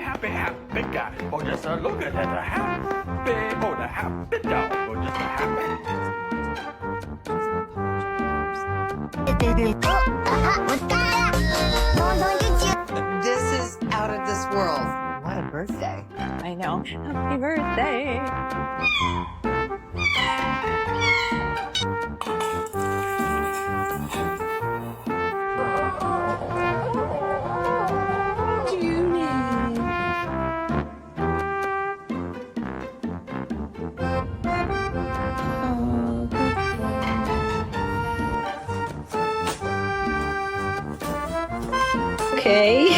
happy, happy guy. Oh, just a look at that happy, oh, the happy dog. Oh, just a happy. This is out of this world. What a birthday. I know. Happy birthday. Okay.